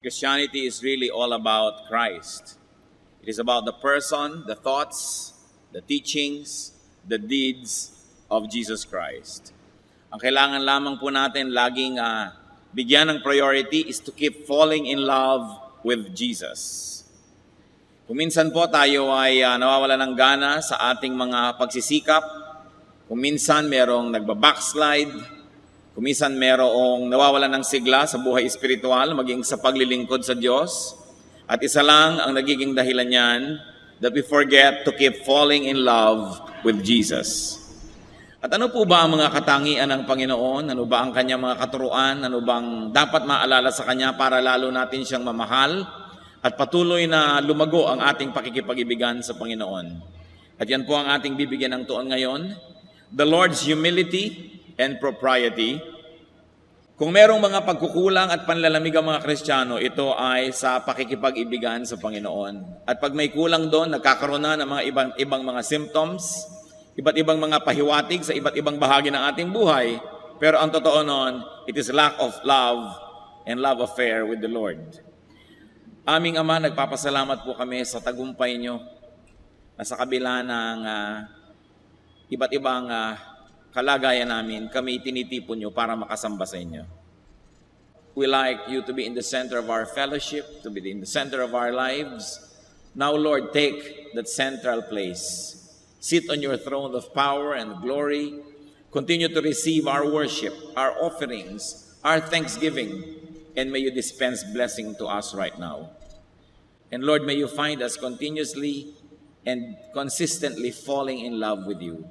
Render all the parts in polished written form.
Christianity is really all about Christ. It is about the person, the thoughts, the teachings, the deeds of Jesus Christ. Ang kailangan lamang po natin laging bigyan ng priority is to keep falling in love with Jesus. Kung minsan po tayo ay nawawala ng gana sa ating mga pagsisikap, kung minsan merong nagbabackslide, kung minsan merong nawawala ng sigla sa buhay espiritual, maging sa paglilingkod sa Diyos, at isa lang ang nagiging dahilan niyan, that we forget to keep falling in love with Jesus. At ano po ba ang mga katangian ng Panginoon? Ano ba ang kanyang mga katuruan? Ano bang dapat maalala sa Kanya para lalo natin siyang mamahal at patuloy na lumago ang ating pakikipag-ibigan sa Panginoon? At yan po ang ating bibigyan ng tuon ngayon, the Lord's humility and propriety. Kung merong mga pagkukulang at panlalamig ang mga Kristiyano, ito ay sa pakikipag-ibigan sa Panginoon. At pag may kulang doon, nagkakaroon na ng mga ibang mga symptoms, iba't ibang mga pahiwatig sa iba't ibang bahagi ng ating buhay. Pero ang totoo noon, it is lack of love and love affair with the Lord. Aming Ama, nagpapasalamat po kami sa tagumpay nyo na sa kabila ng iba't ibang kalagayan namin, kami tinitipon nyo para makasamba sa inyo. We like you to be in the center of our fellowship, to be in the center of our lives. Now, Lord, take that central place. Sit on your throne of power and glory. Continue to receive our worship, our offerings, our thanksgiving, and may you dispense blessing to us right now. And Lord, may you find us continuously and consistently falling in love with you.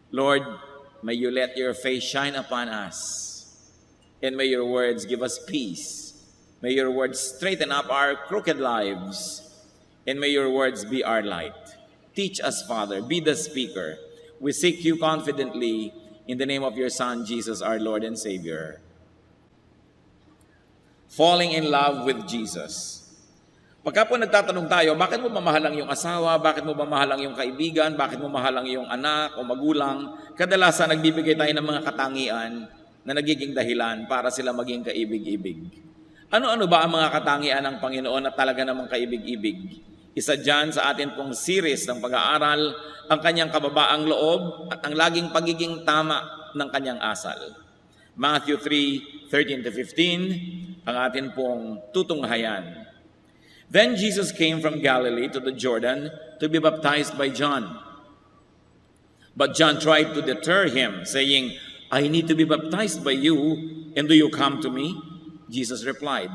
Lord, may you let your face shine upon us, and may your words give us peace. May your words straighten up our crooked lives, and may your words be our light. Teach us, Father, be the speaker. We seek you confidently in the name of your Son, Jesus, our Lord and Savior. Falling in love with Jesus. Pagka po nagtatanong tayo, bakit mo mamahalang yung asawa, bakit mo mamahalang yung kaibigan, bakit mo mahalang yung anak o magulang, kadalasan nagbibigay tayo ng mga katangian na nagiging dahilan para sila maging kaibig-ibig. Ano-ano ba ang mga katangian ng Panginoon na talaga namang kaibig-ibig? Isa dyan sa atin pong series ng pag-aaral, ang kanyang kababaang loob at ang laging pagiging tama ng kanyang asal. Matthew 3:13-15, ang atin pong tutunghayan. Then Jesus came from Galilee to the Jordan to be baptized by John. But John tried to deter him, saying, I need to be baptized by you, and do you come to me? Jesus replied,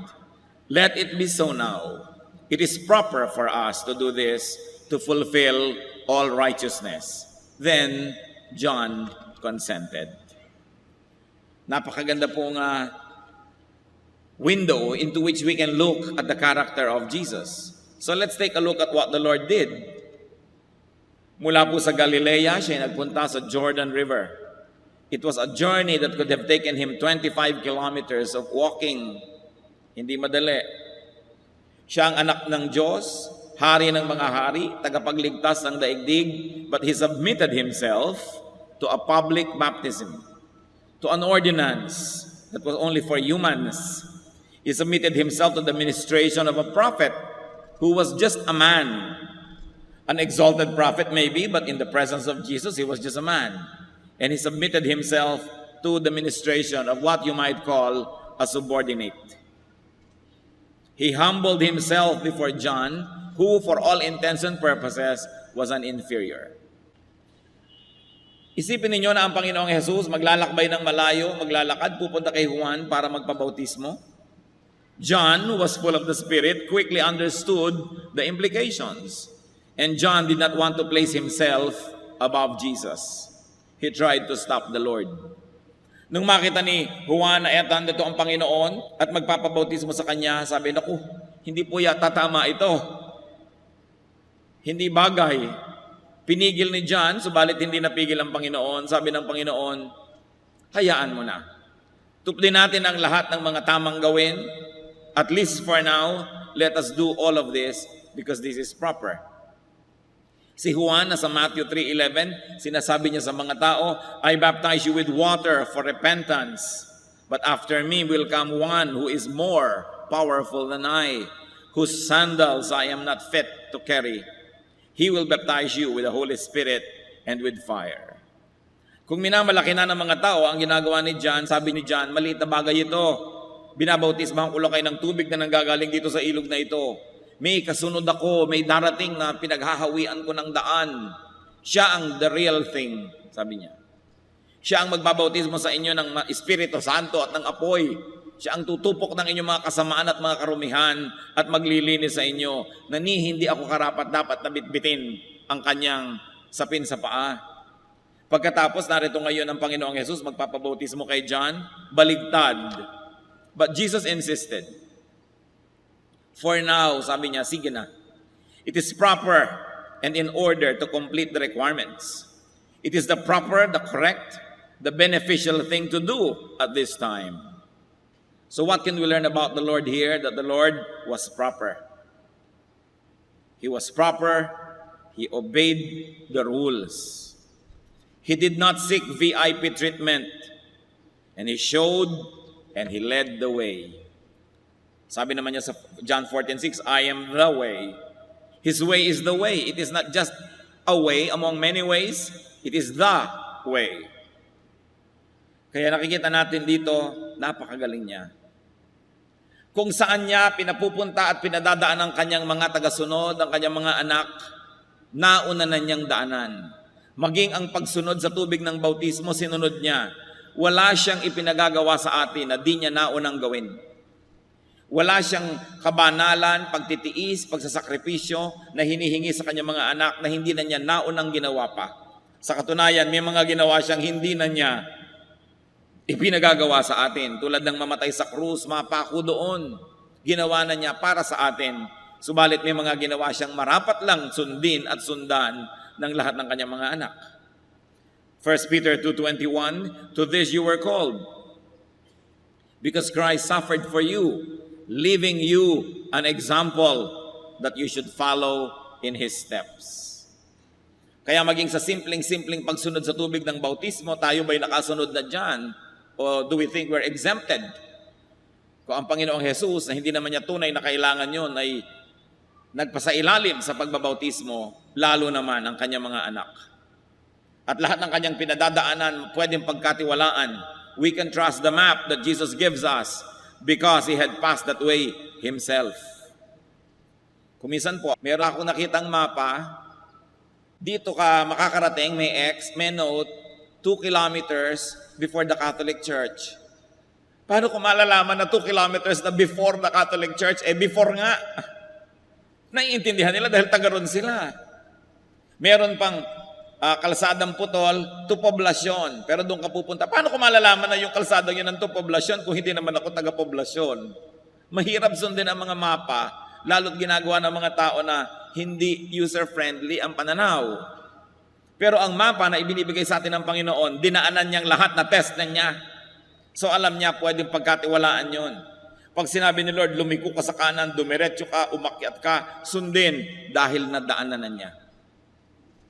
Let it be so now. It is proper for us to do this to fulfill all righteousness. Then John consented. Napakaganda pong window into which we can look at the character of Jesus. So let's take a look at what the Lord did. Mula po sa Galilea, siya nagpunta sa Jordan River. It was a journey that could have taken him 25 kilometers of walking. Hindi madali. Siya ang anak ng Diyos, hari ng mga hari, tagapagligtas ng daigdig, but he submitted himself to a public baptism, to an ordinance that was only for humans. He submitted himself to the ministration of a prophet who was just a man. An exalted prophet maybe, but in the presence of Jesus, he was just a man. And he submitted himself to the ministration of what you might call a subordinate. He humbled himself before John, who for all intents and purposes was an inferior. Isipin ninyo na ang Panginoong Jesus maglalakbay ng malayo, maglalakad, pupunta kay Juan para magpabautismo. John, who was full of the Spirit, quickly understood the implications. And John did not want to place himself above Jesus. He tried to stop the Lord. Nung makita ni Juan na etan dito ang Panginoon at magpapabautismo sa kanya, sabi, naku, hindi po yata tama ito. Hindi bagay. Pinigil ni John, subalit hindi napigil ang Panginoon. Sabi ng Panginoon, hayaan mo na. Tuplin natin ang lahat ng mga tamang gawin. At least for now, let us do all of this because this is proper. Si Juan, nasa Matthew 3:11, sinasabi niya sa mga tao, I baptize you with water for repentance, but after me will come one who is more powerful than I, whose sandals I am not fit to carry. He will baptize you with the Holy Spirit and with fire. Kung minamalaki na ng mga tao ang ginagawa ni John, sabi ni John, maliit na bagay ito. Binabautismahan ko lang kayo ng tubig na nanggagaling dito sa ilog na ito. May kasunod ako, may darating na pinaghahawian ko ng daan. Siya ang the real thing, sabi niya. Siya ang magbabautismo sa inyo ng Espiritu Santo at ng apoy. Siya ang tutupok ng inyong mga kasamaan at mga karumihan at maglilinis sa inyo na hindi ako karapat dapat na bitbitin ang kanyang sapin sa paa. Pagkatapos, narito ngayon ang Panginoong Jesus, magpapabautismo kay John, baligtad. But Jesus insisted. For now, sabi niya, sige na. It is proper and in order to complete the requirements. It is the proper, the correct, the beneficial thing to do at this time. So what can we learn about the Lord here? That the Lord was proper. He was proper. He obeyed the rules. He did not seek VIP treatment. And He showed and He led the way. Sabi naman niya sa John 14:6, I am the way. His way is the way. It is not just a way among many ways. It is the way. Kaya nakikita natin dito, napakagaling niya. Kung saan niya pinapupunta at pinadadaan ang kanyang mga tagasunod, ang kanyang mga anak, nauna na niyang daanan. Maging ang pagsunod sa tubig ng bautismo, sinunod niya. Wala siyang ipinagagawa sa atin na di niya naunang gawin. Wala siyang kabanalan, pagtitiis, pagsasakripisyo na hinihingi sa kanyang mga anak na hindi na niya naunang ginawa pa. Sa katunayan, may mga ginawa siyang hindi na niya ipinagagawa sa atin. Tulad ng mamatay sa krus, mapako doon. Ginawa na niya para sa atin. Subalit may mga ginawa siyang marapat lang sundin at sundan ng lahat ng kanyang mga anak. 1 Peter 2:21, to this you were called, because Christ suffered for you, leaving you an example that you should follow in His steps. Kaya maging sa simpleng pagsunod sa tubig ng bautismo, tayo ba'y nakasunod na dyan? O do we think we're exempted? Kung ang Panginoong Jesus, na hindi naman niya tunay na kailangan yun, ay nagpasailalim sa pagbabautismo, lalo naman ang kanyang mga anak. At lahat ng kanyang pinadadaanan, pwedeng pagkatiwalaan. We can trust the map that Jesus gives us because He had passed that way Himself. Kumisan po, meron akong nakitang mapa, dito ka makakarating, may note, 2 kilometers before the Catholic Church. Paano ko malalaman na 2 kilometers na before the Catholic Church? Before nga. Naiintindihan nila dahil taga-ron sila. Meron pang kalsadang putol to poblasyon. Pero doon ka pupunta. Paano ko malalaman na yung kalsadang yun ng to poblasyon kung hindi naman ako taga-poblasyon? Mahirap sundin ang mga mapa, lalo't ginagawa ng mga tao na hindi user-friendly ang pananaw. Pero ang mapa na ibinibigay sa atin ng Panginoon, dinaanan niyang lahat na test na niya. So alam niya, pwedeng pagkatiwalaan yun. Pag sinabi ni Lord, lumiko ka sa kanan, dumiretso ka, umakyat ka, sundin dahil nadaanan na niya.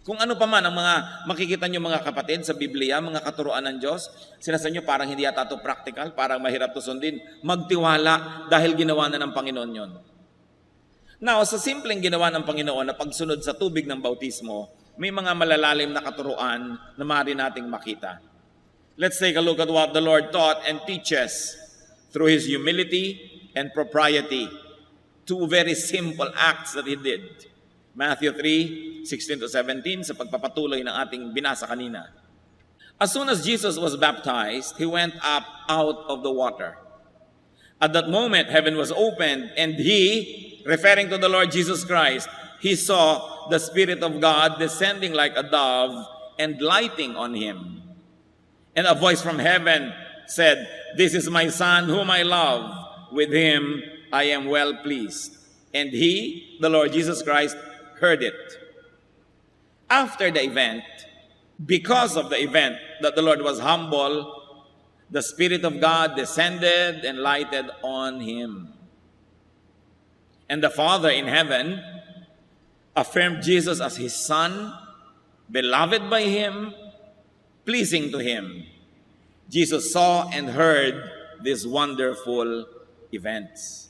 Kung ano pa man ang mga makikita niyo mga kapatid sa Biblia, mga katuruan ng Diyos, sinasabi niyo parang hindi yata ito practical, parang mahirap ito sundin. Magtiwala dahil ginawa na ng Panginoon yon. Now, sa simpleng ginawa ng Panginoon na pagsunod sa tubig ng bautismo, may mga malalalim na katuruan na maaari nating makita. Let's take a look at what the Lord taught and teaches through His humility and propriety. 2 very simple acts that He did. Matthew 3:16-17 sa pagpapatuloy ng ating binasa kanina. As soon as Jesus was baptized, He went up out of the water. At that moment, heaven was opened, and He, referring to the Lord Jesus Christ, He saw the Spirit of God descending like a dove and lighting on Him. And a voice from heaven said, "This is my Son whom I love. With Him I am well pleased." And He, the Lord Jesus Christ, heard it. After the event, because of the event that the Lord was humble, the Spirit of God descended and lighted on Him. And the Father in heaven affirmed Jesus as His Son, beloved by Him, pleasing to Him. Jesus saw and heard these wonderful events.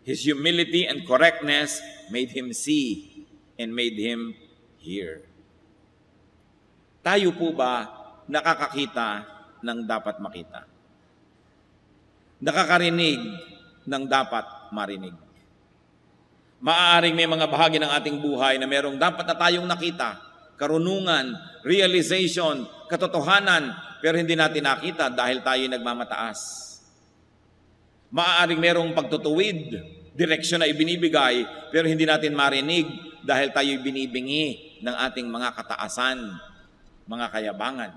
His humility and correctness made him see and made him hear. Tayo po ba nakakakita ng dapat makita? Nakakarinig ng dapat marinig? Maaaring may mga bahagi ng ating buhay na merong dapat na tayong nakita, karunungan, realization, katotohanan, pero hindi natin nakita dahil tayo nagmamataas. Maaaring merong pagtutuwid, direksyon na ibinibigay, pero hindi natin marinig dahil tayo binibingi ng ating mga kataasan, mga kayabangan.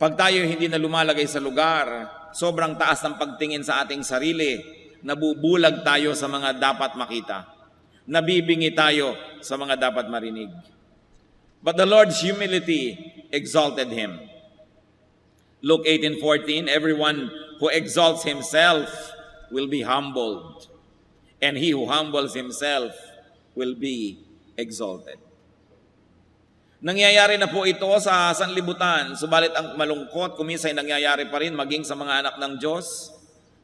Pag tayo hindi na lumalagay sa lugar, sobrang taas ng pagtingin sa ating sarili, nabubulag tayo sa mga dapat makita. Nabibingi tayo sa mga dapat marinig. But the Lord's humility exalted him. Luke 18:14, everyone who exalts himself will be humbled, and he who humbles himself will be exalted. Nangyayari na po ito sa sanlibutan, subalit ang malungkot, kuminsan nangyayari pa rin maging sa mga anak ng Diyos,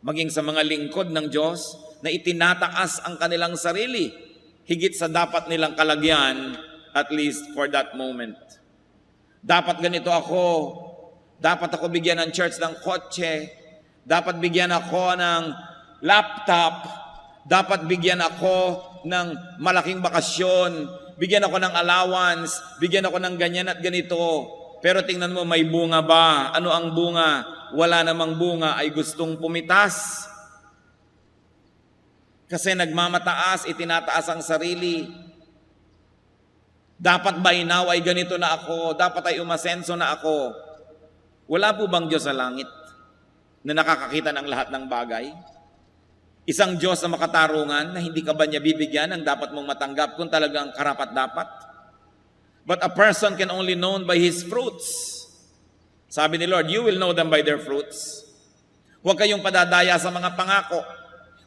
maging sa mga lingkod ng Diyos, na itinataas ang kanilang sarili, higit sa dapat nilang kalagyan, at least for that moment. Dapat ganito ako, dapat ako bigyan ng church ng kotse, dapat bigyan ako ng laptop, dapat bigyan ako ng malaking bakasyon, bigyan ako ng allowance, bigyan ako ng ganyan at ganito. Pero tingnan mo, may bunga ba? Ano ang bunga? Wala namang bunga, ay gustong pumitas. Kasi nagmamataas, itinataas ang sarili. Dapat ba inaw ay ganito na ako? Dapat ay umasenso na ako? Wala po bang Diyos sa langit na nakakakita ng lahat ng bagay? Isang Diyos na makatarungan na hindi ka ba niya bibigyan ang dapat mong matanggap kung talagang karapat-dapat? But a person can only known by his fruits. Sabi ni Lord, you will know them by their fruits. Huwag kayong padadaya sa mga pangako.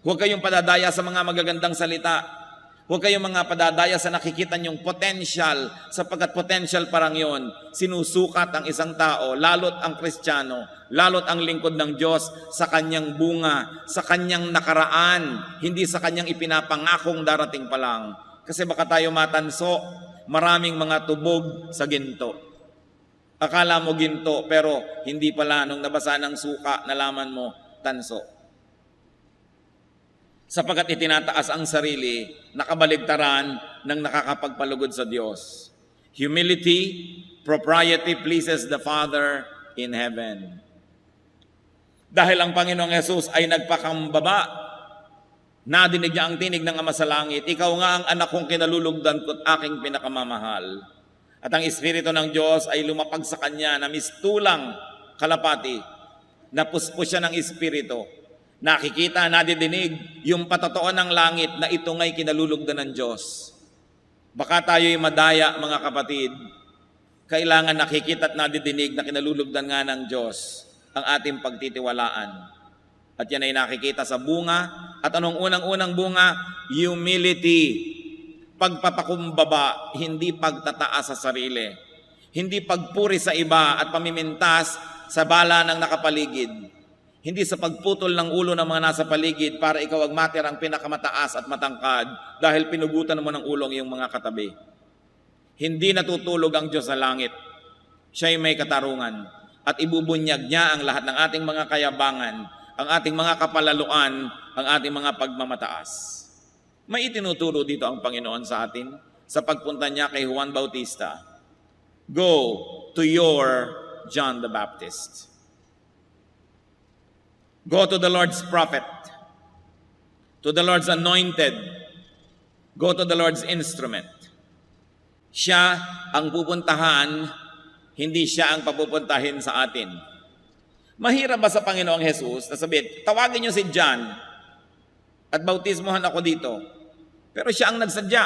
Huwag kayong padadaya sa mga magagandang salita. Huwag kayong mga padadaya sa nakikita niyong potential, sapagkat potential parang yon. Sinusukat ang isang tao, lalot ang Kristiyano, lalot ang lingkod ng Diyos sa kanyang bunga, sa kanyang nakaraan, hindi sa kanyang ipinapangakong darating pa lang. Kasi baka tayo matanso, maraming mga tubog sa ginto. Akala mo ginto, pero hindi pala. Nung nabasa ng suka, nalaman mo, tanso. Sapagkat itinataas ang sarili, nakabaligtaran ng nakakapagpalugod sa Diyos. Humility, propriety pleases the Father in heaven. Dahil ang Panginoong Yesus ay nagpakambaba, nadinig niya ang tinig ng Ama sa langit, ikaw nga ang anak kong kinalulugdan ko't aking pinakamamahal. At ang Espiritu ng Diyos ay lumapag sa kanya na mistulang kalapati. Napuspos siya ng Espiritu. Nakikita, nadidinig yung patotoo ng langit na ito nga'y kinalulugdan ng Diyos. Baka tayo'y madaya, mga kapatid. Kailangan nakikita at nadidinig na kinalulugdan nga ng Diyos ang ating pagtitiwalaan. At yan ay nakikita sa bunga. At anong unang-unang bunga? Humility. Pagpapakumbaba, hindi pagtataas sa sarili. Hindi pagpuri sa iba at pamimintas sa bala ng nakapaligid. Hindi sa pagputol ng ulo ng mga nasa paligid para ikaw ang matirang pinakamataas at matangkad dahil pinugutan mo ng ulong iyong mga katabi. Hindi natutulog ang Diyos sa langit. Siya'y may katarungan at ibubunyag niya ang lahat ng ating mga kayabangan, ang ating mga kapalaluan, ang ating mga pagmamataas. May itinuturo dito ang Panginoon sa atin sa pagpunta niya kay Juan Bautista. Go to your John the Baptist. Go to the Lord's prophet, to the Lord's anointed. Go to the Lord's instrument. Siya ang pupuntahan, hindi siya ang papupuntahin sa atin. Mahirap ba sa Panginoong Jesus na sabihin, tawagin niyo si John at bautismohan ako dito. Pero siya ang nagsadya.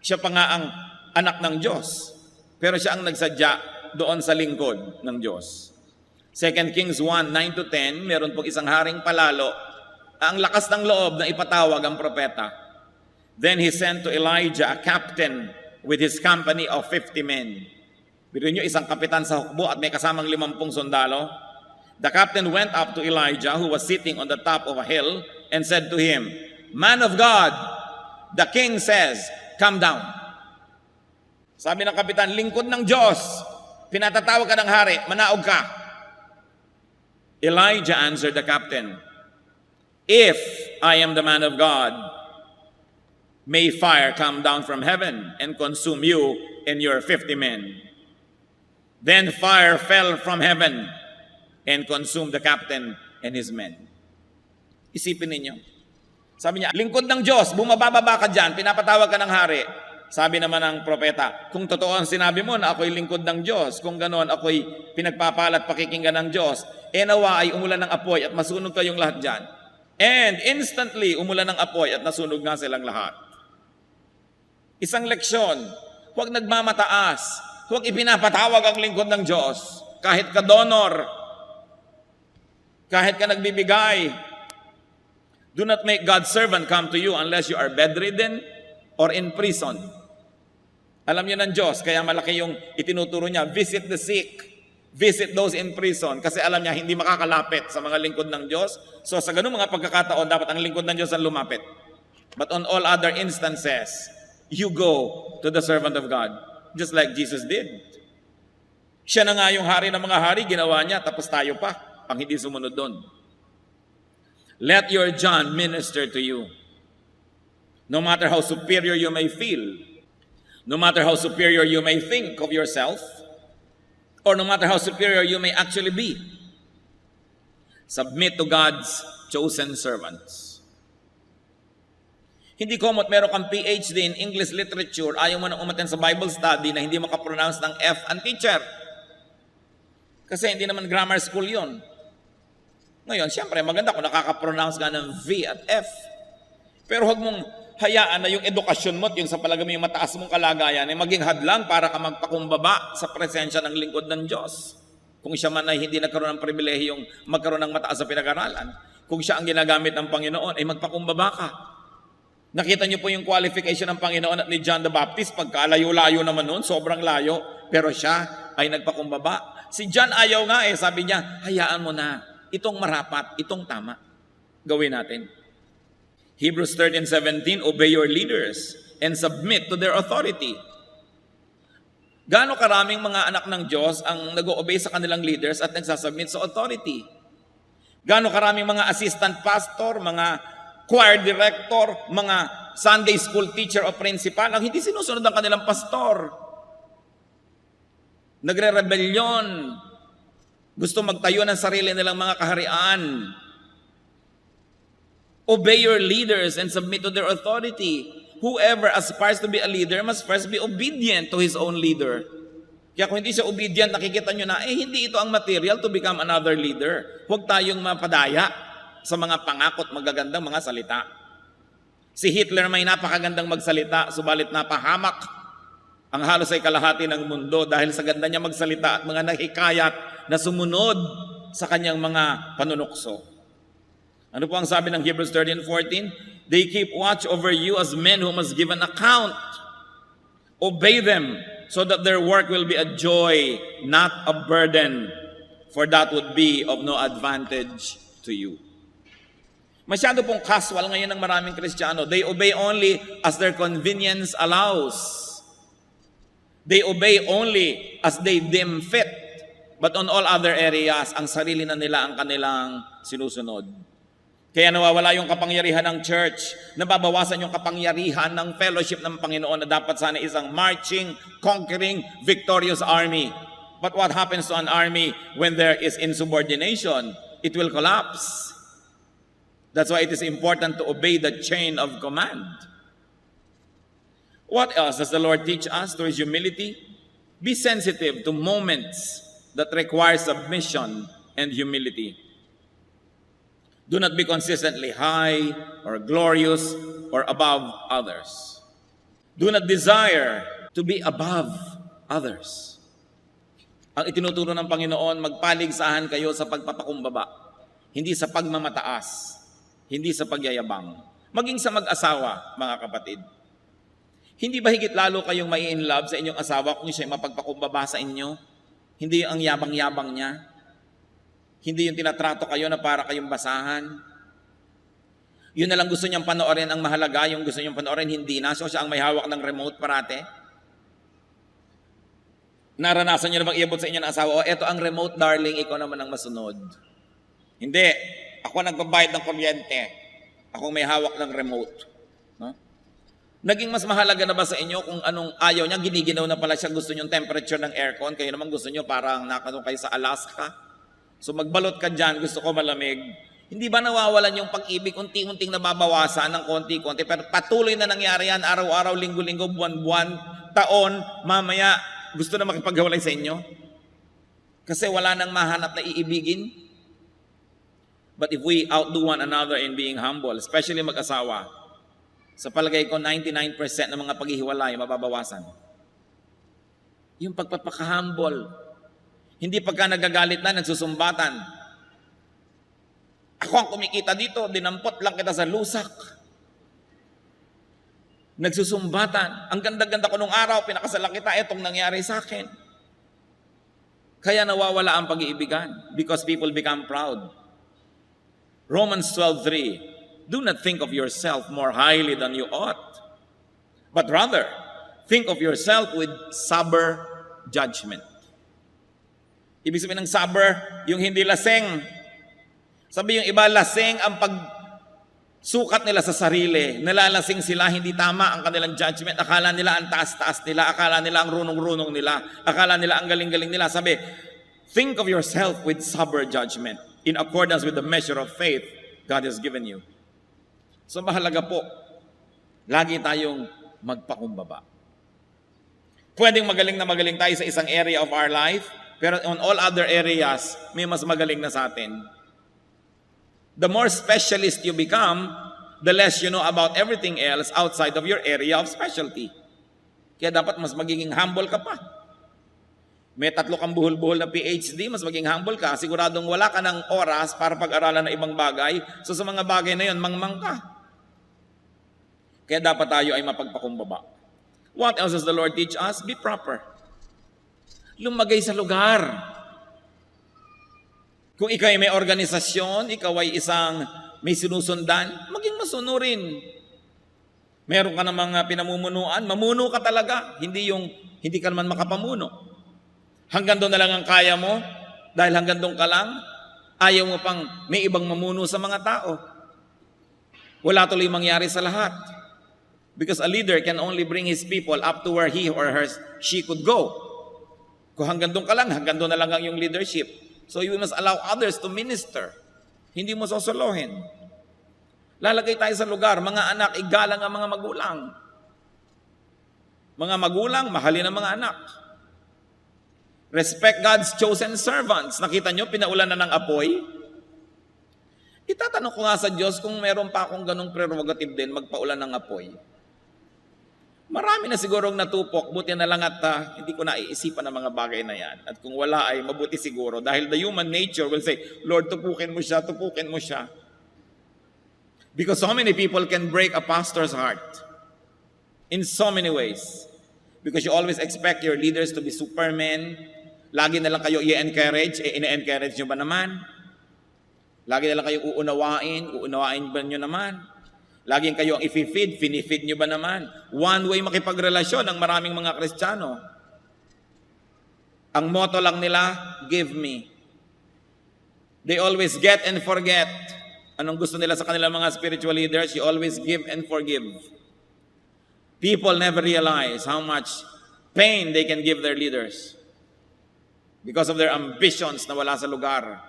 Siya pa nga ang anak ng Diyos. Pero siya ang nagsadya doon sa lingkod ng Diyos. 2 Kings 1, 9-10, meron pong isang haring palalo. Ang lakas ng loob na ipatawag ang propeta. Then he sent to Elijah a captain with his company of 50 men. Biro nyo, isang kapitan sa hukbo at may kasamang 50 sundalo. The captain went up to Elijah who was sitting on the top of a hill and said to him, "Man of God, the king says, come down." Sabi ng kapitan, lingkod ng Diyos, pinatatawag ka ng hari, manaog ka. Elijah answered the captain, "If I am the man of God, may fire come down from heaven and consume you and your 50 men." Then fire fell from heaven and consumed the captain and his men. Isipin ninyo. Sabi niya, lingkod ng Diyos, bumababa ka dyan, pinapatawag ka ng hari. Sabi naman ng propeta, kung totoo ang sinabi mo na ako'y lingkod ng Diyos, kung ganoon ako'y pinagpapalat pakikinggan ng Diyos, nawa ay umulan ng apoy at masunog kayong lahat dyan. And instantly, umulan ng apoy at nasunog nga silang lahat. Isang leksyon, huwag nagmamataas, huwag ipinapatawag ang lingkod ng Diyos, kahit ka donor, kahit ka nagbibigay. Do not make God's servant come to you unless you are bedridden or in prison. Alam niyo ng Diyos, kaya malaki yung itinuturo niya, visit the sick, visit those in prison, kasi alam niya hindi makakalapit sa mga lingkod ng Diyos. So sa ganung mga pagkakataon, dapat ang lingkod ng Diyos ang lumapit. But on all other instances, you go to the servant of God, just like Jesus did. Siya na nga yung hari ng mga hari, ginawa niya, tapos tayo pa, ang hindi sumunod doon. Let your John minister to you. No matter how superior you may feel, no matter how superior you may think of yourself, or no matter how superior you may actually be, submit to God's chosen servants. Hindi komot meron kang PhD in English literature, ayaw mo nang umattend sa Bible study na hindi makapronounce ng F ang teacher. Kasi hindi naman grammar school yon. Ngayon, siyempre, maganda kung nakaka-pronounce ka ng V at F. Pero huwag mong hayaan na yung edukasyon mo at yung sa palagay mo yung mataas mong kalagayan ay maging hadlang para ka magpakumbaba sa presensya ng lingkod ng Diyos. Kung siya man ay hindi nagkaroon ng pribilehiyong magkaroon ng mataas sa pinag-aralan, kung siya ang ginagamit ng Panginoon, ay magpakumbaba ka. Nakita niyo po yung qualification ng Panginoon at ni John the Baptist, pagkalayo-layo naman noon, sobrang layo, pero siya ay nagpakumbaba. Si John ayaw nga sabi niya, hayaan mo na, itong marapat, itong tama, gawin natin. Hebrews 13:17, obey your leaders and submit to their authority. Gaano karaming mga anak ng Diyos ang nag-o-obey sa kanilang leaders at nagsasubmit sa authority? Gaano karaming mga assistant pastor, mga choir director, mga Sunday school teacher o principal ang hindi sinusunod ang kanilang pastor? Nagre-rebelyon, gusto magtayo ng sarili nilang mga kaharian. Obey your leaders and submit to their authority. Whoever aspires to be a leader must first be obedient to his own leader. Kaya kung hindi siya obedient, nakikita nyo na, hindi ito ang material to become another leader. Huwag tayong mapadaya sa mga pangakot, magagandang mga salita. Si Hitler may napakagandang magsalita, subalit napahamak ang halos ay kalahati ng mundo dahil sa ganda niya magsalita at mga nahikayat na sumunod sa kanyang mga panunukso. Ano po ang sabi ng Hebrews 13:14? They keep watch over you as men who must give an account. Obey them so that their work will be a joy, not a burden, for that would be of no advantage to you. Masyado pong casual ngayon ng maraming Kristiyano. They obey only as their convenience allows. They obey only as they deem fit. But on all other areas, ang sarili na nila ang kanilang sinusunod. Kaya nawawala yung kapangyarihan ng church, nababawasan yung kapangyarihan ng fellowship ng Panginoon na dapat sana isang marching, conquering, victorious army. But what happens to an army when there is insubordination? It will collapse. That's why it is important to obey the chain of command. What else does the Lord teach us through His humility? Be sensitive to moments that require submission and humility. Do not be consistently high or glorious or above others. Do not desire to be above others. Ang itinuturo ng Panginoon, magpaligsahan kayo sa pagpapakumbaba, hindi sa pagmamataas, hindi sa pagyayabang. Maging sa mag-asawa, mga kapatid. Hindi ba higit lalo kayong mai-inlove sa inyong asawa kung siya'y mapagpakumbaba sa inyo? Hindi ang yabang-yabang niya. Hindi yung tinatrato kayo na para kayong basahan. Yun na lang gusto niyang panoorin ang mahalaga, yung gusto niyang panoorin hindi na. So siya ang may hawak ng remote parate. Naranasan niyo na bang iabot sa inyo ng asawa, eto ang remote darling, ikaw naman ang masunod. Hindi, ako nagbabayad ng kuryente. Ako may hawak ng remote. No? Naging mas mahalaga na ba sa inyo kung anong ayaw niya, giniginaw na pala siya, gusto niyo temperature ng aircon, kayo naman gusto niyo parang nakano kayo sa Alaska. So magbalot ka dyan, gusto ko malamig. Hindi ba nawawalan yung pag-ibig, unti-unting nababawasan ng konti-konti, pero patuloy na nangyari yan, araw-araw, linggo-linggo, buwan-buwan, taon, mamaya, gusto na makipaghiwalay sa inyo? Kasi wala nang mahanap na iibigin. But if we outdo one another in being humble, especially mag-asawa, sa palagay ko, 99% ng mga paghihiwalay, mababawasan. Yung pagpapaka-humble. Hindi pagka nagagalit na, nagsusumbatan. Ako ang kumikita dito, dinampot lang kita sa lusak. Nagsusumbatan. Ang ganda-ganda ko nung araw, pinakasalan kita, etong nangyari sa akin. Kaya nawawala ang pag-iibigan because people become proud. Romans 12:3, do not think of yourself more highly than you ought, but rather, think of yourself with sober judgment. Ibig sabihin ng sober, yung hindi laseng. Sabi yung iba, laseng ang pagsukat nila sa sarili. Nalalasing sila, hindi tama ang kanilang judgment. Akala nila ang taas-taas nila. Akala nila ang runong-runong nila. Akala nila ang galing-galing nila. Sabi, think of yourself with sober judgment in accordance with the measure of faith God has given you. So mahalaga po, lagi tayong magpakumbaba. Pwedeng magaling na magaling tayo sa isang area of our life, pero on all other areas, may mas magaling na sa atin. The more specialist you become, the less you know about everything else outside of your area of specialty. Kaya dapat mas magiging humble ka pa. May 3 kang buhol-buhol na PhD, mas maging humble ka. Siguradong wala ka ng oras para pag-aralan ng ibang bagay. So sa mga bagay na yon, mangmang ka. Kaya dapat tayo ay mapagpakumbaba. What else does the Lord teach us? Be proper. Lumagay sa lugar. Kung ikaw ay may organisasyon, ikaw ay isang may sinusundan, maging masunurin. Meron ka ng mga pinamumunuan, mamuno ka talaga. Hindi ka naman makapamuno. Hanggang doon na lang ang kaya mo, dahil hanggang doon ka lang, ayaw mo pang may ibang mamuno sa mga tao. Wala tuloy mangyari sa lahat. Because a leader can only bring his people up to where he or she could go. Kung hanggang doon ka lang, hanggang doon na lang ang iyong leadership. So you must allow others to minister. Hindi mo sosolohin. Lalagay tayo sa lugar, mga anak, igalang ang mga magulang. Mga magulang, mahalin ang mga anak. Respect God's chosen servants. Nakita nyo, pinaulan na ng apoy. Itatanong ko nga sa Diyos kung meron pa akong ganong prerogative din, magpaulan ng apoy. Marami na sigurong natupok, buti na lang at hindi ko naiisipan ng mga bagay na yan. At kung wala ay mabuti siguro. Dahil the human nature will say, Lord, tupukin mo siya, tupukin mo siya. Because so many people can break a pastor's heart in so many ways. Because you always expect your leaders to be supermen. Lagi na lang kayo i-encourage, ine-encourage nyo ba naman? Lagi na lang kayo uunawain ba nyo naman? Laging kayo ang i-feed, finifeed nyo ba naman? One way makipagrelasyon ng maraming mga Kristiyano. Ang motto lang nila, give me. They always get and forget. Anong gusto nila sa kanilang mga spiritual leaders? You always give and forgive. People never realize how much pain they can give their leaders. Because of their ambitions na wala sa lugar.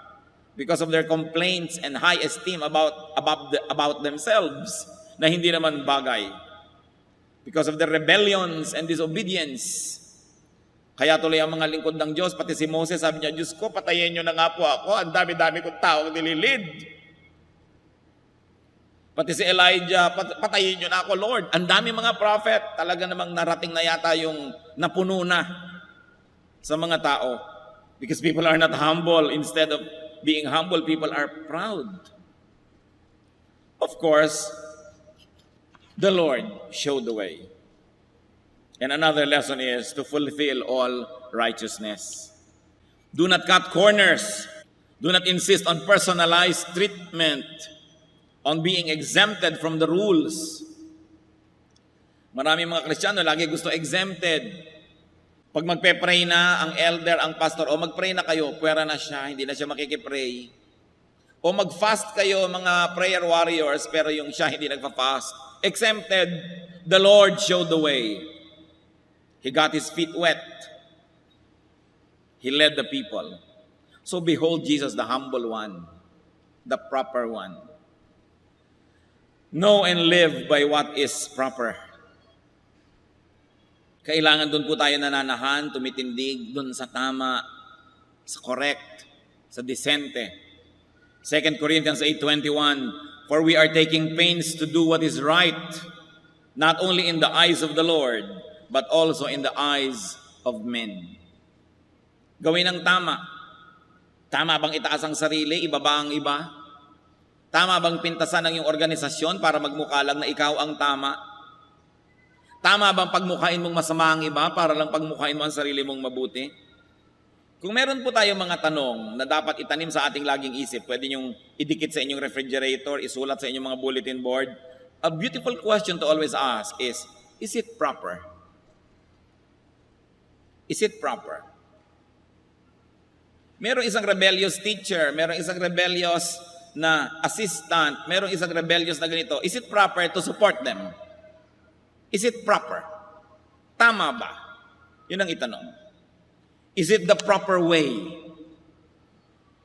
Because of their complaints and high esteem about themselves na hindi naman bagay. Because of their rebellions and disobedience. Kaya tuloy ang mga lingkod ng Diyos, pati si Moses, sabi niya, Diyos ko, patayin niyo na nga po ako, ang dami-dami kong taong nililid. Pati si Elijah, patayin niyo na ako, Lord. Ang dami mga prophet, talaga namang narating na yata yung napuno na sa mga tao. Because people are not humble. Instead of being humble, people are proud. Of course, the Lord showed the way. And another lesson is to fulfill all righteousness. Do not cut corners. Do not insist on personalized treatment. on being exempted from the rules. Maraming mga Kristiyano lagi gusto exempted. Pag magpe-pray na ang elder, ang pastor, o mag-pray na kayo, pwera na siya, hindi na siya makikipray. O mag-fast kayo, mga prayer warriors, pero yung siya hindi nagpa-fast. Exempted, the Lord showed the way. He got his feet wet. He led the people. So behold Jesus, the humble one, the proper one. Know and live by what is proper. Kailangan doon po tayo nananahan, tumitindig doon sa tama, sa correct, sa decente. 2 Corinthians 8:21, for we are taking pains to do what is right, not only in the eyes of the Lord, but also in the eyes of men. Gawin ang tama. Tama bang itaas ang sarili, ibaba ang iba? Tama bang pintasan ang iyong organisasyon para magmukha lang na ikaw ang tama? Tama bang pagmukhain mong masama ang iba para lang pagmukhain mo ang sarili mong mabuti? Kung meron po tayong mga tanong na dapat itanim sa ating laging isip, pwede niyong idikit sa inyong refrigerator, isulat sa inyong mga bulletin board. A beautiful question to always ask is it proper? Is it proper? Merong isang rebellious teacher, merong isang rebellious na assistant, merong isang rebellious na ganito. Is it proper to support them? Is it proper? Tama ba? Yun ang itanong. Is it the proper way?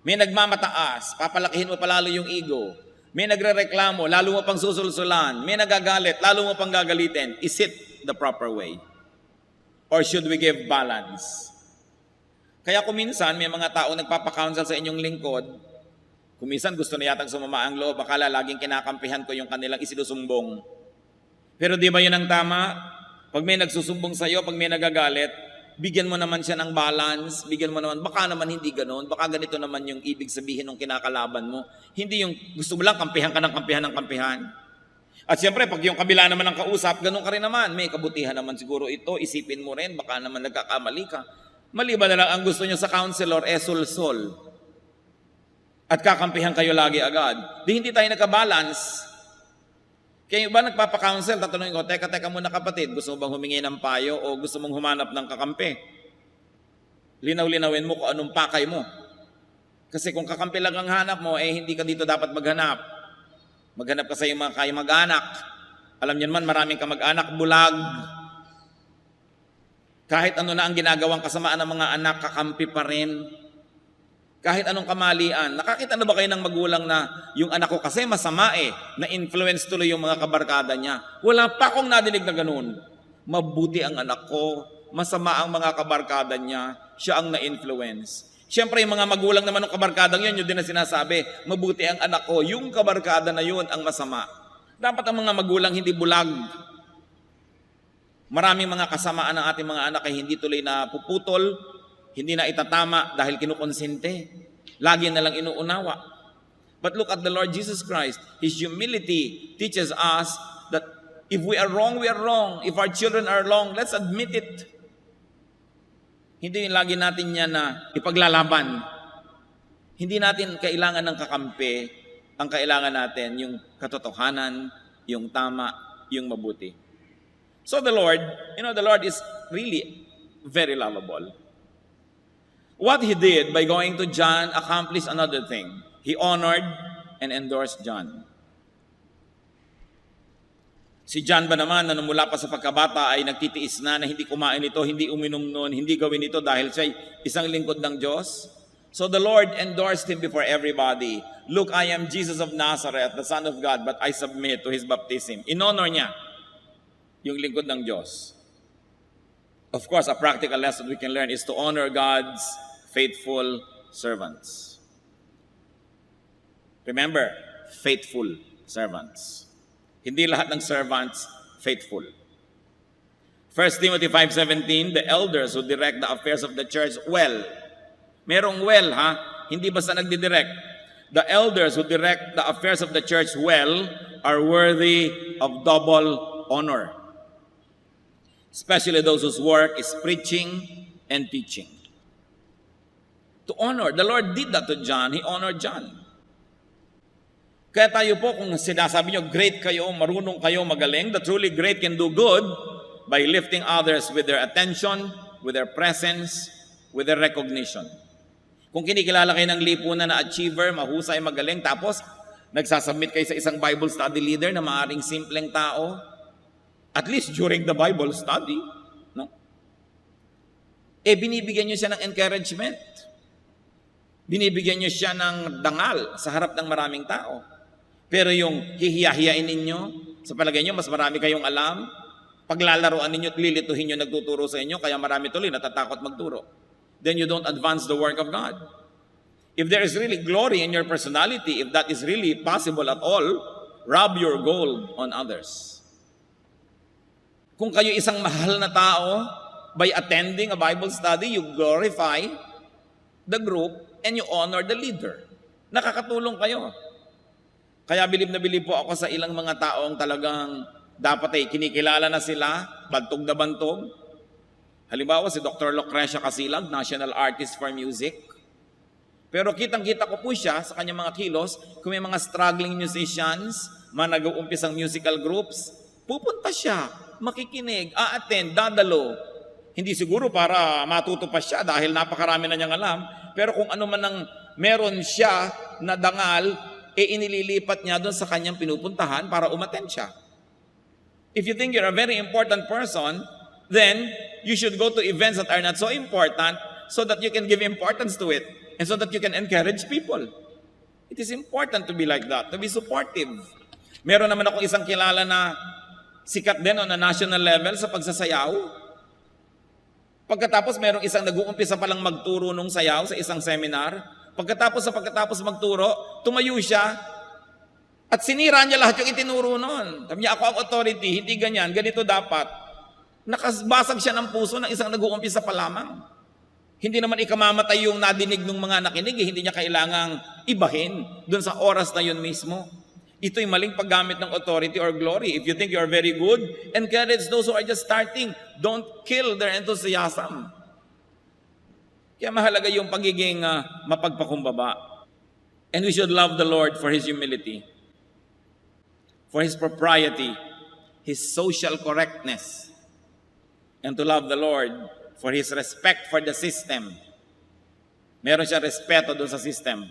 May nagmamataas, papalakihin mo palalo yung ego. May nagrereklamo, lalo mo pang susulsulan. May nagagalit, lalo mo pang gagalitin. Is it the proper way? Or should we give balance? Kaya kung minsan may mga tao nagpapakounsel sa inyong lingkod, kung minsan gusto na yatang sumama ang loob, akala laging kinakampihan ko yung kanilang isinusumbong. Pero di ba yun ang tama? Pag may nagsusumbong sa'yo, pag may nagagalit, bigyan mo naman siya ng balance, bigyan mo naman, baka naman hindi ganoon, baka ganito naman yung ibig sabihin ng kinakalaban mo. Hindi yung gusto mo lang kampihan ka ng kampihan. At siyempre, pag yung kabila naman ang kausap, ganun ka rin naman. May kabutihan naman siguro ito, isipin mo rin, baka naman nagkakamali ka. Maliban na lang ang gusto nyo sa counselor, sul-sol. At kakampihan kayo lagi agad. Di hindi tayo nagka-balance. Kaya ba nagpapa-counsel, tatanungin ko, teka muna kapatid, gusto mo bang humingi ng payo o gusto mong humanap ng kakampi? Linaw-linawin mo kung anong pakay mo. Kasi kung kakampi lang ang hanap mo, hindi ka dito dapat maghanap. Maghanap ka sa iyong mga kayong mag-anak. Alam niyo naman, maraming ka mag-anak, bulag. Kahit ano na ang ginagawang kasamaan ng mga anak, kakampi pa rin. Kahit anong kamalian. Nakakita na ba kayo ng magulang na yung anak ko kasi masama na-influence tuloy yung mga kabarkada niya? Wala pa akong nadinig na ganun. Mabuti ang anak ko, masama ang mga kabarkada niya, siya ang na-influence. Siyempre yung mga magulang naman ng kabarkadang yun, yun din na sinasabi, mabuti ang anak ko, yung kabarkada na yun ang masama. Dapat ang mga magulang hindi bulag. Maraming mga kasamaan ng ating mga anak ay hindi tuloy na puputol, hindi na itatama dahil kinukonsente. Lagi na lang inuunawa. But look at the Lord Jesus Christ. His humility teaches us that if we are wrong, we are wrong. If our children are wrong, let's admit it. Hindi lagi natin yan na ipaglalaban. Hindi natin kailangan ng kakampi. Ang kailangan natin yung katotohanan, yung tama, yung mabuti. So the Lord is really very lovable. What He did by going to John accomplished another thing. He honored and endorsed John. Si John ba naman na mula pa sa pagkabata ay nagtitiis na hindi kumain ito, hindi uminom noon, hindi gawin ito dahil siya isang lingkod ng Diyos? So the Lord endorsed him before everybody. Look, I am Jesus of Nazareth, the Son of God, but I submit to His baptism. In-honor niya yung lingkod ng Diyos. Of course, a practical lesson we can learn is to honor God's faithful servants. Remember, faithful servants. Hindi lahat ng servants faithful. 1 Timothy 5:17, the elders who direct the affairs of the church well. Merong well, ha? Hindi basta nagdidirect. The elders who direct the affairs of the church well are worthy of double honor. Especially those whose work is preaching and teaching. To honor. The Lord did that to John. He honored John. Kaya tayo po, kung sinasabi nyo, great kayo, marunong kayo, magaling, the truly great can do good by lifting others with their attention, with their presence, with their recognition. Kung kinikilala kayo ng lipunan na achiever, mahusay, magaling, tapos nagsasubmit kayo sa isang Bible study leader na maaaring simpleng tao, at least during the Bible study, no? Binibigyan nyo siya ng encouragement. Binibigyan nyo siya ng dangal sa harap ng maraming tao. Pero yung hihiya-hiyain ninyo, sa palagay nyo, mas marami kayong alam, paglalaroan ninyo at lilituhin nyo nagtuturo sa inyo, kaya marami tuloy natatakot magturo. Then you don't advance the work of God. If there is really glory in your personality, if that is really possible at all, rub your gold on others. Kung kayo isang mahal na tao, by attending a Bible study, you glorify the group and you honor the leader. Nakakatulong kayo. Kaya bilib na bilib po ako sa ilang mga taong talagang dapat ay kinikilala na sila, bantog na bantog. Halimbawa si Dr. Lucrecia Casilag, National Artist for Music. Pero kitang-kita ko po siya sa kanyang mga kilos, kung may mga struggling musicians, mga nag-uumpisang musical groups, pupunta siya, makikinig, a-attend, dadalo. Hindi siguro para matuto pa siya dahil napakarami na niyang alam, pero kung ano man ang meron siya na dangal, inililipat niya doon sa kanyang pinupuntahan para umattend siya. If you think you're a very important person, then you should go to events that are not so important so that you can give importance to it and so that you can encourage people. It is important to be like that, to be supportive. Meron naman ako isang kilala na sikat din on a national level sa pagsasayaw. Pagkatapos merong isang nag-uumpisa palang magturo nung sayaw sa isang seminar. Pagkatapos magturo, tumayo siya at sinira niya lahat yung itinuro noon. Sabi niya, ako ang authority, hindi ganyan, ganito dapat. Nakabasag siya ng puso ng isang nag-uumpisa pa lamang. Hindi naman ikamamatay yung nadinig ng mga nakinig, hindi niya kailangang ibahin doon sa oras na yun mismo. Ito'y maling paggamit ng authority or glory. If you think you're very good, encourage those who are just starting. Don't kill their enthusiasm. Kaya mahalaga yung pagiging mapagpakumbaba. And we should love the Lord for His humility, for His propriety, His social correctness, and to love the Lord for His respect for the system. Meron siya respeto doon sa system.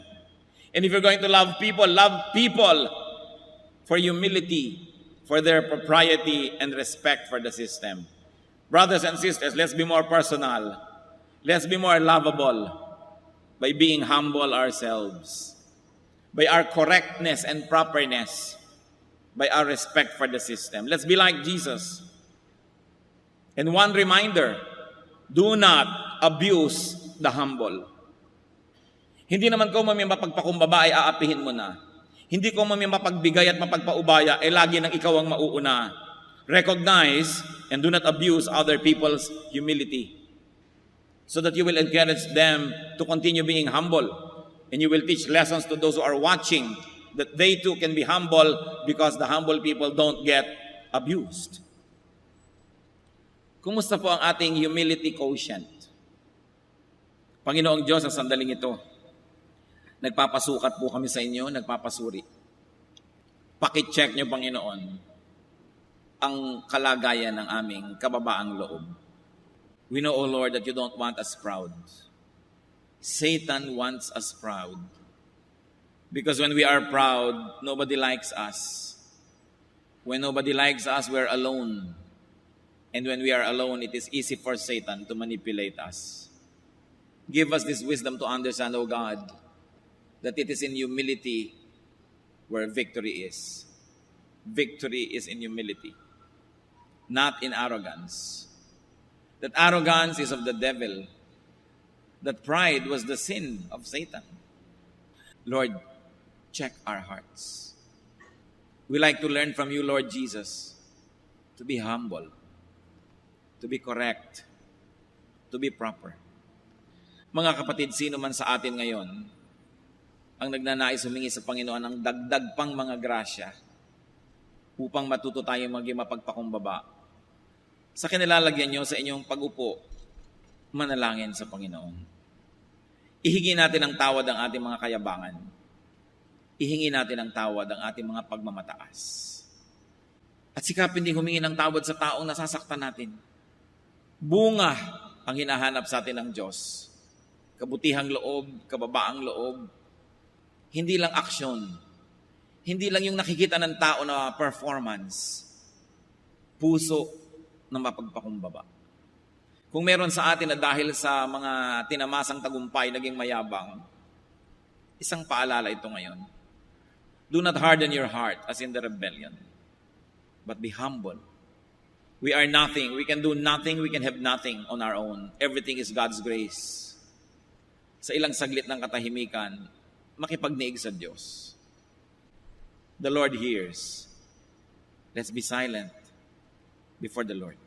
And if you're going to love people for humility, for their propriety and respect for the system. Brothers and sisters, let's be more personal. Let's be more lovable by being humble ourselves, by our correctness and properness, by our respect for the system. Let's be like Jesus. And one reminder, do not abuse the humble. Hindi naman ko may mapagpakumbaba ay aapihin mo na. Hindi ko may mapagbigay at mapagpaubaya ay lagi nang ikaw ang mauuna. Recognize and do not abuse other people's humility, so that you will encourage them to continue being humble. And you will teach lessons to those who are watching that they too can be humble because the humble people don't get abused. Kumusta po ang ating humility quotient? Panginoong Diyos, sa sandaling ito, nagpapasukat po kami sa inyo, nagpapasuri. Pakicheck niyo, Panginoon, ang kalagayan ng aming kababaang loob. We know, O Lord, that you don't want us proud. Satan wants us proud. Because when we are proud, nobody likes us. When nobody likes us, we're alone. And when we are alone, it is easy for Satan to manipulate us. Give us this wisdom to understand, O God, that it is in humility where victory is. Victory is in humility, not in arrogance. That arrogance is of the devil. That pride was the sin of Satan. Lord, check our hearts. We like to learn from you, Lord Jesus, to be humble, to be correct, to be proper. Mga kapatid, sino man sa atin ngayon ang nagnanais humingi sa Panginoon ng dagdag pang mga grasya upang matuto tayong maging mapagpakumbaba, sa kinilalagyan nyo sa inyong pag-upo, manalangin sa Panginoon. Ihigi natin ang tawad ang ating mga kayabangan. ihingi natin ang tawad ang ating mga pagmamataas. At sikapin din humingi ng tawad sa taong nasasaktan natin. Bunga ang hinahanap sa atin ng Diyos. Kabutihang loob, kababaang loob, hindi lang aksyon, hindi lang yung nakikita ng tao na performance, puso na mapagpakumbaba. Kung meron sa atin na dahil sa mga tinamasang tagumpay, naging mayabang, isang paalala ito ngayon. Do not harden your heart as in the rebellion, but be humble. We are nothing. We can do nothing. We can have nothing on our own. Everything is God's grace. Sa ilang saglit ng katahimikan, makipagniig sa Diyos. The Lord hears. Let's be silent before the Lord.